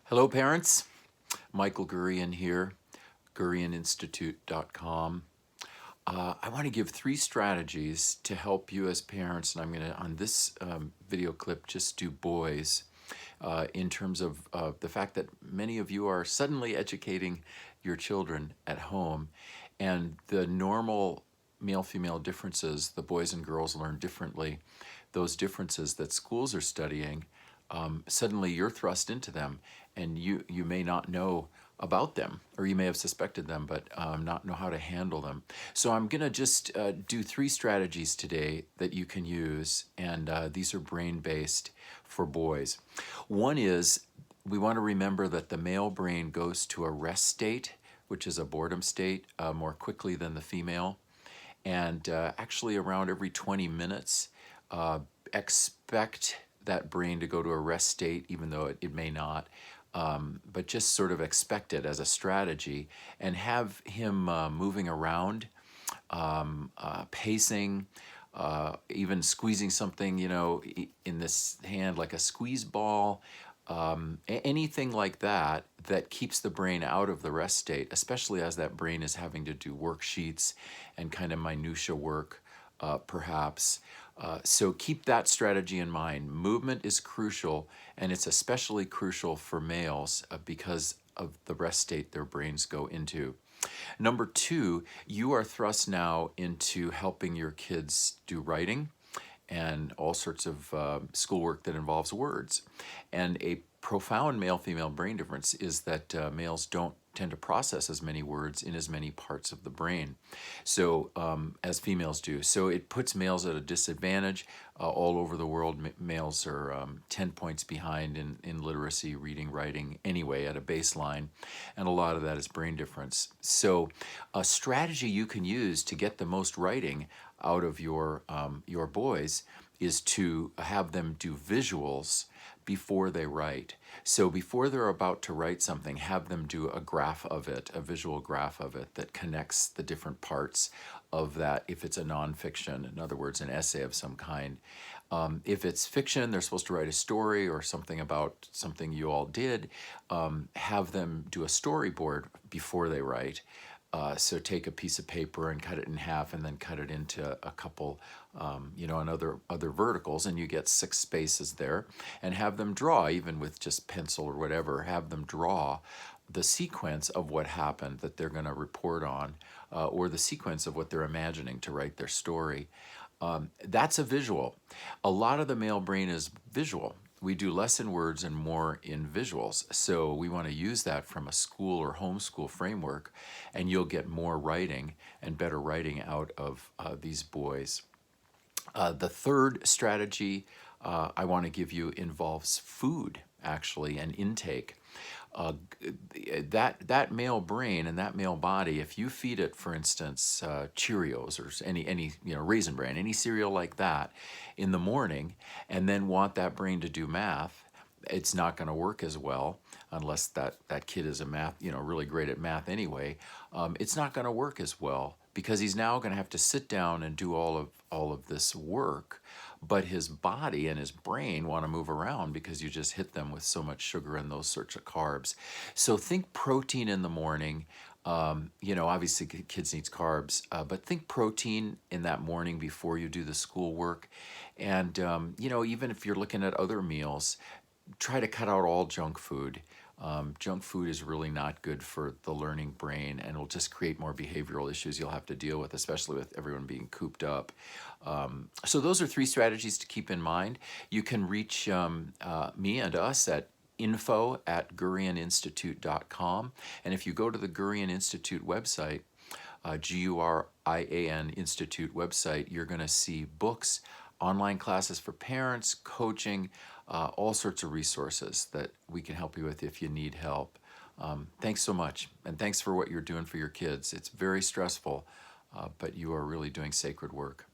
Hello, parents. Michael Gurian here, GurianInstitute.com. I want to give 3 strategies to help you as parents, and I'm going to, on this video clip, just do boys in terms of the fact that many of you are suddenly educating your children at home, and the normal male-female differences, the boys and girls learn differently, those differences that schools are studying, suddenly you're thrust into them, and you may not know about them, or you may have suspected them, but not know how to handle them. So I'm gonna just do 3 strategies today that you can use, and these are brain-based for boys. One is, we want to remember that the male brain goes to a rest state, which is a boredom state, more quickly than the female. And actually around every 20 minutes, expect that brain to go to a rest state, even though it may not. But just sort of expect it as a strategy and have him moving around, pacing, even squeezing something, in this hand like a squeeze ball, anything like that that keeps the brain out of the rest state, especially as that brain is having to do worksheets and kind of minutia work, perhaps. So keep that strategy in mind. Movement is crucial, and it's especially crucial for males because of the rest state their brains go into. Number 2, you are thrust now into helping your kids do writing and all sorts of schoolwork that involves words. And a profound male-female brain difference is that males don't tend to process as many words in as many parts of the brain, so as females do. So it puts males at a disadvantage. All over the world, males are 10 points behind in literacy, reading, writing, anyway, at a baseline, and a lot of that is brain difference. So a strategy you can use to get the most writing out of your boys is to have them do visuals before they write. So before they're about to write something, have them do a graph of it, a visual graph of it that connects the different parts of that, if it's a nonfiction, in other words, an essay of some kind. If it's fiction, they're supposed to write a story or something about something you all did, have them do a storyboard before they write. So take a piece of paper and cut it in half, and then cut it into a couple, and other verticals, and you get 6 spaces there. And have them draw, even with just pencil or whatever, have them draw the sequence of what happened that they're going to report on, or the sequence of what they're imagining to write their story. That's a visual. A lot of the male brain is visual. We do less in words and more in visuals. So we want to use that from a school or homeschool framework, and you'll get more writing and better writing out of these boys. The third strategy I want to give you involves food, actually, and intake. That male brain and that male body, if you feed it, for instance, Cheerios or any Raisin Bran, any cereal like that in the morning, and then want that brain to do math, it's not going to work as well unless that kid is really great at math anyway. It's not going to work as well because he's now going to have to sit down and do all of this work, but his body and his brain want to move around because you just hit them with so much sugar and those sorts of carbs. So think protein in the morning. Obviously kids need carbs, but think protein in that morning before you do the schoolwork. And, even if you're looking at other meals, try to cut out all junk food. Junk food is really not good for the learning brain, and it'll just create more behavioral issues you'll have to deal with, especially with everyone being cooped up. So those are 3 strategies to keep in mind. You can reach me and us at info@GurianInstitute.com. And if you go to the Gurian Institute website, Gurian Institute website, you're going to see books, online classes for parents, coaching, all sorts of resources that we can help you with if you need help. Thanks so much, and thanks for what you're doing for your kids. It's very stressful, but you are really doing sacred work.